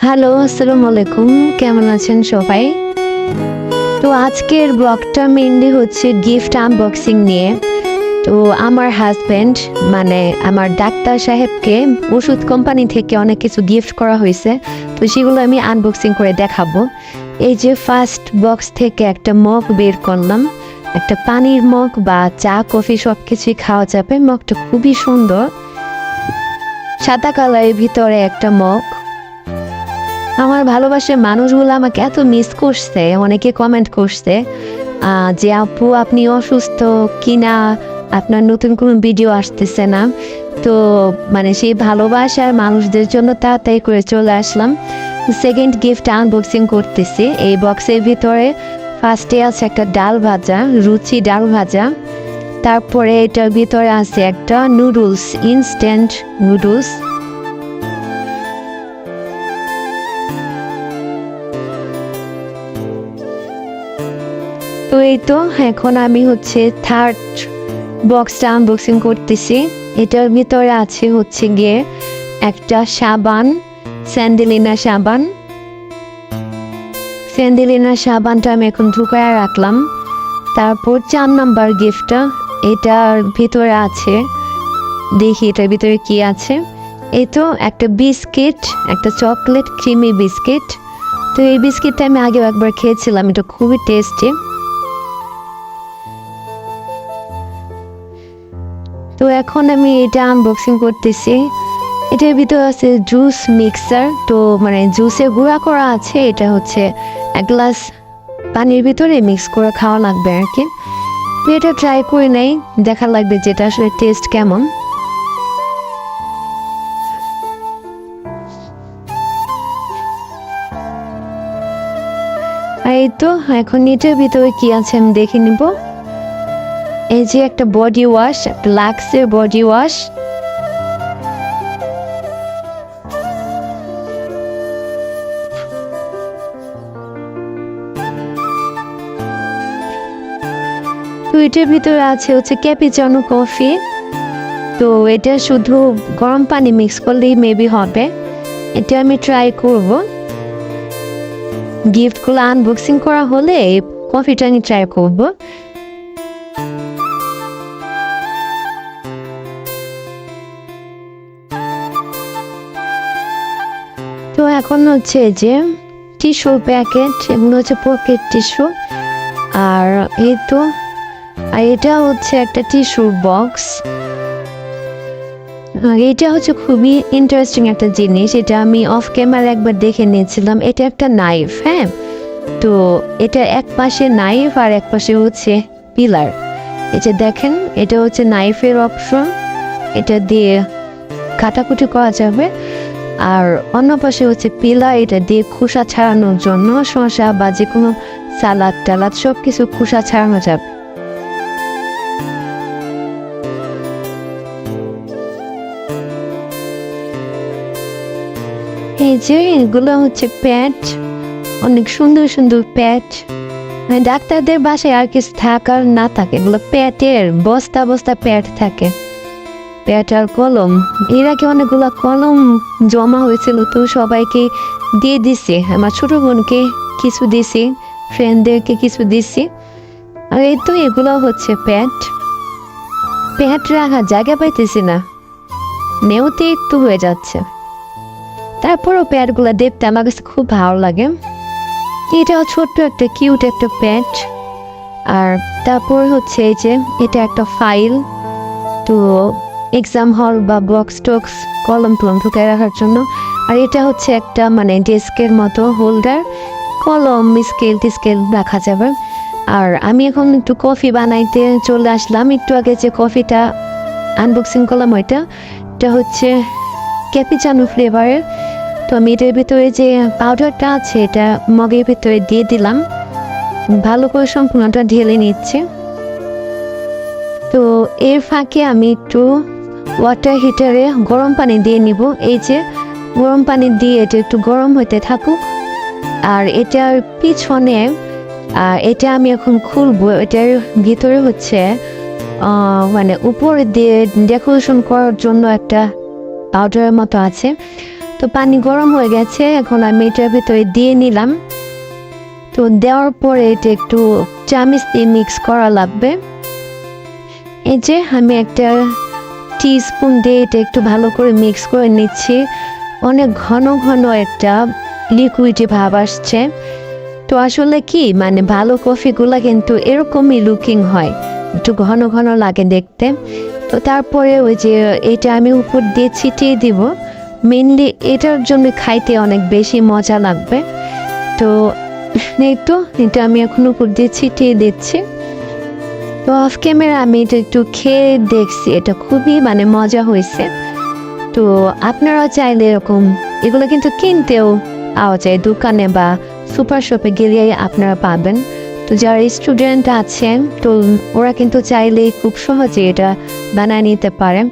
Hello, আসসালামু আলাইকুম। কেমন আছেন সবাই? তো আজকের ব্লগটা মেইনলি হচ্ছে গিফট আনবক্সিং নিয়ে। তো আমার হাজব্যান্ড মানে আমার ডাক্তার সাহেবকে ওষুধ কোম্পানি থেকে অনেক কিছু গিফট করা হয়েছে। তো সেগুলো আমি আনবক্সিং করে দেখাবো। এই যে ফার্স্ট বক্স থেকে একটা মগ বের করলাম, একটা পানির মগ বা চা কফি সব কিছুই খাওয়া যাবে। মগটা খুবই সুন্দর, সাদা কালারের ভিতরে একটা মগ। আমার ভালোবাসার মানুষগুলো আমাকে এত মিস করছে, অনেকে কমেন্ট করছে যে আপু আপনি অসুস্থ কিনা, আপনার নতুন কোনো ভিডিও আসতেছে না। তো মানে সেই ভালোবাসার মানুষদের জন্য তাড়াতাড়ি করে চলে আসলাম। সেকেন্ড গিফট আনবক্সিং করতেছি। এই বক্সের ভিতরে ফার্স্টে আছে একটা ডাল ভাজা, রুচি ডাল ভাজা। তারপরে এটার ভিতরে আছে একটা নুডলস, ইনস্ট্যান্ট নুডলস। তো এই তো এখন আমি হচ্ছে থার্ড বক্সটা আনবক্সিং করতেছি। এটার ভিতরে আছে হচ্ছে গিয়ে একটা সাবান, স্যান্ডেলিনা সাবান। স্যান্ডেলিনা সাবানটা আমি এখন ঢুকায় রাখলাম। তারপর 4 নাম্বার গিফটটা, এটার ভিতরে আছে, দেখি এটার ভিতরে কি আছে। এই তো একটা বিস্কিট, একটা চকলেট ক্রিমি বিস্কিট। তো এই বিস্কিটটা আমি আগেও একবার খেয়েছিলাম, এটা খুবই টেস্টি। তো এখন আমি এটা আনবক্সিং করতেছি। এটার ভিতরে আছে জুস মিক্সার, তো মানে জুসে গুঁড়া করা আছে। এটা হচ্ছে এক গ্লাস পানির ভিতরে মিক্স করে খাওয়া লাগবে আর কি। তো এটা ট্রাই করে নেই, দেখা লাগবে যেটা আসলে টেস্ট কেমন। আর এই তো এখন এটার ভিতরে কি আছে আমি দেখে নিব। এই যে একটা বডি ওয়াশ, একটা লাক্সের বডি ওয়াশ। তো এটার ভিতরে আছে হচ্ছে ক্যাপিচানো কফি। তো এটা শুধু গরম পানি মিক্স করলেই মেবি হবে, এটা আমি ট্রাই করব। গিফটগুলো আনবক্সিং করা হলে কফিটা আমি ট্রাই করব। তো এখন হচ্ছে যে টিস্যুর প্যাকেট, এগুলো হচ্ছে পকেট টিস্যু। আর এই তো এটা হচ্ছে একটা টিস্যুর বক্স। এটা হচ্ছে খুবই ইন্টারেস্টিং একটা জিনিস, এটা আমি অফ ক্যামেরা একবার দেখে নিয়েছিলাম। এটা একটা নাইফ, হ্যাঁ। তো এটা এক পাশে নাইফ আর এক পাশে হচ্ছে পিলার। এটা দেখেন, এটা হচ্ছে নাইফের অপশন, এটা দিয়ে কাটাকুটি করা যাবে। আর অন্য পাশে হচ্ছে পিলার, এটা দিয়ে খোসা ছাড়ানোর জন্য শসা বা যে কোনো সালাদ টালাদ সব কিছু খোসা ছাড়ানো যাবে। এই যে এগুলো হচ্ছে প্যাড, অনেক সুন্দর সুন্দর প্যাড। ডাক্তারদের বাসায় আর কিছু থাকার না থাকে, এগুলো প্যাটের বস্তা বস্তা প্যাড থাকে। প্যাড আর কলম, এর আগে অনেকগুলো কলম জমা হয়েছিল, তো সবাইকে দিয়ে দিছি। আমার ছোট বোনকে কিছু দিছি, ফ্রেন্ডদেরকে কিছু দিছি। আর এই তো এগুলো হচ্ছে প্যাড। প্যাড রাখার জায়গা পাইতেছি না, নেওতে একটু হয়ে যাচ্ছে। তারপরও প্যাডগুলো দেখতে আমার কাছে খুব ভালো লাগে। এটাও ছোট্ট একটা কিউট একটা প্যাড। আর তারপর হচ্ছে এই যে এটা একটা ফাইল, তো এক্সাম হল বা বক্স টক্স কলম টলম ঢুকায় রাখার জন্য। আর এটা হচ্ছে একটা মানে ডেস্কের মতো হোল্ডার, কলম স্কেল টিস্কেল রাখা যাবে। আর আমি এখন একটু কফি বানাইতে চলে আসলাম। একটু আগে যে কফিটা আনবক্সিং করলাম এটা হচ্ছে ক্যাপিচানো ফ্লেভারের। তো আমি এটার ভিতরে যে পাউডারটা আছে এটা মগের ভিতরে দিয়ে দিলাম, ভালো করে সম্পূর্ণটা ঢেলে নিচ্ছে। তো এর ফাঁকে আমি একটু ওয়াটার হিটারে গরম পানি দিয়ে নিব। এই যে গরম পানি দিয়ে এটা একটু গরম হতে থাকুক। আর এটার পিছনে এটা আমি এখন খুলবো। এটার ভিতরে হচ্ছে মানে উপরে দিয়ে ডেকোরেশন করার জন্য একটা পাউডারের মতো আছে। তো তো পানি গরম হয়ে গেছে, এখন আমি এটার ভিতরে দিয়ে নিলাম। তো দেওয়ার পরে এটা একটু চামচ দিয়ে মিক্স করা লাগবে। এই যে আমি একটা টিস্পুন দিয়ে এটা একটু ভালো করে মিক্স করে নিচ্ছি। অনেক ঘন ঘন একটা লিকুইডি ভাব আসছে। তো আসলে কি মানে ভালো কফিগুলো কিন্তু এরকমই লুকিং হয়, একটু ঘন ঘন লাগে দেখতে। তো তারপরে ওই যে এটা আমি উপর দিয়ে ছিটিয়ে দিব, মেনলি এটার জন্য খাইতে অনেক বেশি মজা লাগবে। তো এই তো এটা আমি এখন উপর দিয়ে ছিটিয়ে দিচ্ছি। তো অফ ক্যামেরা আমি এটা একটু খেয়ে দেখছি, এটা খুবই মানে মজা হয়েছে। তো আপনারা চাইলে এরকম এগুলো কিন্তু কিনতেও পাওয়া যায় দোকানে বা সুপার শপে গেলে আপনারা পাবেন। তো যারা স্টুডেন্ট আছেন তো ওরা কিন্তু চাইলেই খুব সহজে এটা বানায় নিতে পারে।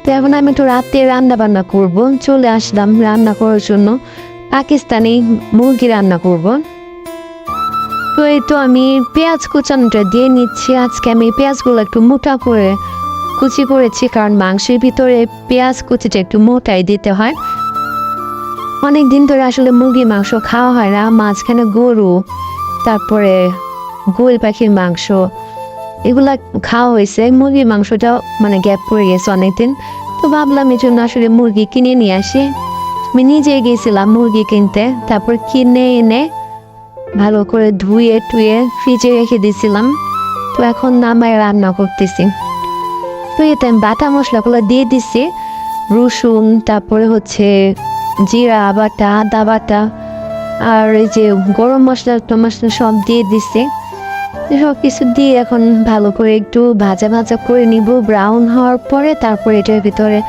তো এখন আমি একটু রাতে রান্না বান্না করবো, চলে আসলাম রান্না করার জন্য। পাকিস্তানি মুরগি রান্না করব। তো এই তো আমি পেঁয়াজ কুচানোটা দিয়ে নিচ্ছি। আজকে আমি পেঁয়াজগুলো একটু মোটা করে কুচি করেছি, কারণ মাংসের ভিতরে পেঁয়াজ কুচিটা একটু মোটাই দিতে হয়। অনেক দিন ধরে আসলে মুরগি মাংস খাওয়া হয় না, মাঝখানে গরু, তারপরে গোল পাখির মাংস এগুলা খাওয়া হয়েছে। মুরগির মাংসটাও মানে গ্যাপ পড়ে গেছে অনেকদিন। তো ভাবলাম এই জন্য আসলে মুরগি কিনে নিয়ে আসি। আমি নিজে গিয়েছিলাম মুরগি কিনতে, তারপর কিনে এনে ভালো করে ধুয়ে টুয়ে ফ্রিজে রেখে দিয়েছিলাম। তো এখন নামায় রান্না করতেছি। তো এতে আমি বাটা মশলাগুলো দিয়ে দিছি, রসুন, তারপরে হচ্ছে জিরা বাটা, আদা বাটা, আর এই যে গরম মশলা টমসলা সব দিয়ে দিছি। সব কিছু দিয়ে এখন ভালো করে একটু ভাজা ভাজা করে নিব। ব্রাউন হওয়ার পরে তারপরে এটার ভিতরে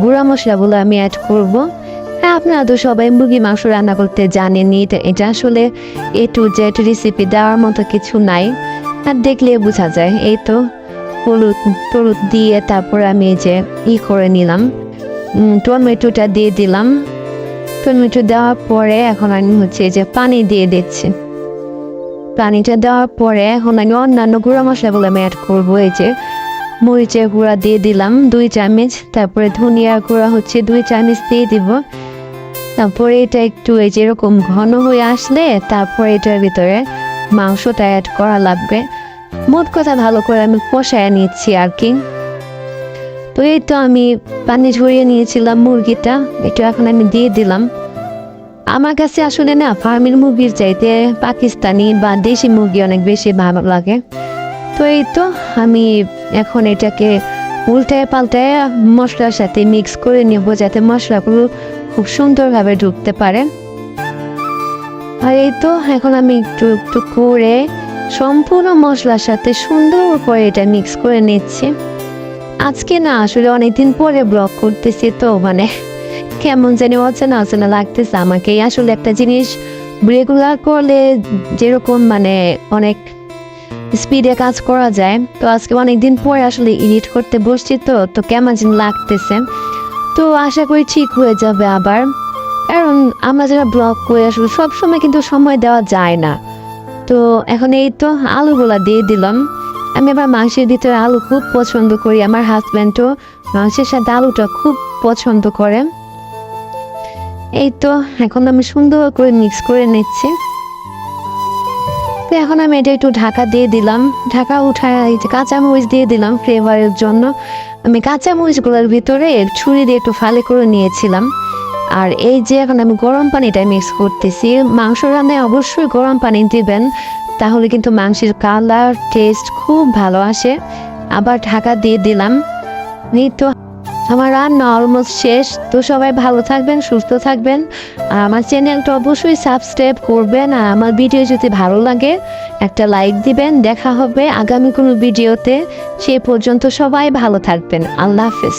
গুঁড়া মশলাগুলো আমি অ্যাড করব। হ্যাঁ, আপনারা তো সবাই মুরগি মাংস রান্না করতে জানেনই, এটা আসলে এ টু জেড রেসিপি দেওয়ার মতো কিছু নাই, আর দেখলে বোঝা যায়। এই তো হলুদ টলুদ দিয়ে তারপরে আমি এই যে করে নিলাম, টমেটোটা দিয়ে দিলাম। টমেটো দেওয়ার পরে এখন আমি হচ্ছে যে পানি দিয়ে দিচ্ছি। পানিটা দেওয়ার পরে এখন আমি অন্যান্য গুঁড়া মশলাগুলো আমি অ্যাড করবো। এই যে মরিচের গুঁড়া দিয়ে দিলাম 2 চামচ, তারপরে ধনিয়ার গুঁড়া হচ্ছে 2 চামচ দিয়ে দিব। তারপরে এটা একটু এই যেরকম ঘন হয়ে আসলে তারপরে এটার ভিতরে মাংসটা অ্যাড করা লাগবে। মোট কথা ভালো করে আমি কষায় নিচ্ছি আর কি। তো এই তো আমি পানি ঝরিয়ে নিয়েছিলাম মুরগিটা, এটা এখন আমি দিয়ে দিলাম। আমার কাছে আসলে না ফার্মের মুরগির চাইতে পাকিস্তানি বা দেশি মুরগি অনেক বেশি ভালো লাগে। তো এই তো আমি এখন এটাকে উল্টায় পাল্টায় মশলার সাথে মিক্স করে নেব, যাতে মশলাগুলো খুব সুন্দরভাবে ঢুকতে পারে। আর এই তো এখন আমি একটু একটু করে সম্পূর্ণ মশলার সাথে সুন্দর করে এটা মিক্স করে নিচ্ছি। আজকে না আসলে অনেকদিন পরে ব্লগ করতেছি, তো মানে কেমন জানি অচেনা অচেনা লাগতেছে আমাকে। আসলে একটা জিনিস রেগুলার করলে যেরকম মানে অনেক স্পিডে কাজ করা যায়, তো আজকে অনেকদিন পরে আসলে এডিট করতে বসছি, তো কেমন যেন লাগতেছে। তো আশা করি ঠিক হয়ে যাবে আবার, কারণ আমরা যারা ব্লগ করে আসলে সবসময় কিন্তু সময় দেওয়া যায় না। তো এখন এই তো আলুগুলা দিয়ে দিলাম। আমি আবার মাংসের ভিতরে আলু খুব পছন্দ করি, আমার হাজব্যান্ডও মাংসের সাথে আলুটা খুব পছন্দ করে। এই তো এখন আমি সুন্দর করে মিক্স করে নিচ্ছি। তো এখন আমি এটা একটু ঢাকা দিয়ে দিলাম, ঢাকা উঠায় এই যে কাঁচামরিচ দিয়ে দিলাম ফ্লেভারের জন্য। আমি কাঁচামরিচগুলোর ভিতরে ছুরি দিয়ে একটু ফালি করে নিয়েছিলাম। আর এই যে এখন আমি গরম পানিটা মিক্স করতেছি। মাংস রান্নায় অবশ্যই গরম পানি দিবেন, তাহলে কিন্তু মাংসের কালার টেস্ট খুব ভালো আসে। আবার ঢাকা দিয়ে দিলাম। এই তো আমার রান্না অলমোস্ট শেষ। তো সবাই ভালো থাকবেন, সুস্থ থাকবেন, আর আমার চ্যানেলটা অবশ্যই সাবস্ক্রাইব করবেন। আর আমার ভিডিও যদি ভালো লাগে একটা লাইক দিবেন। দেখা হবে আগামী কোনো ভিডিওতে। সে পর্যন্ত সবাই ভালো থাকবেন। আল্লাহ হাফেজ।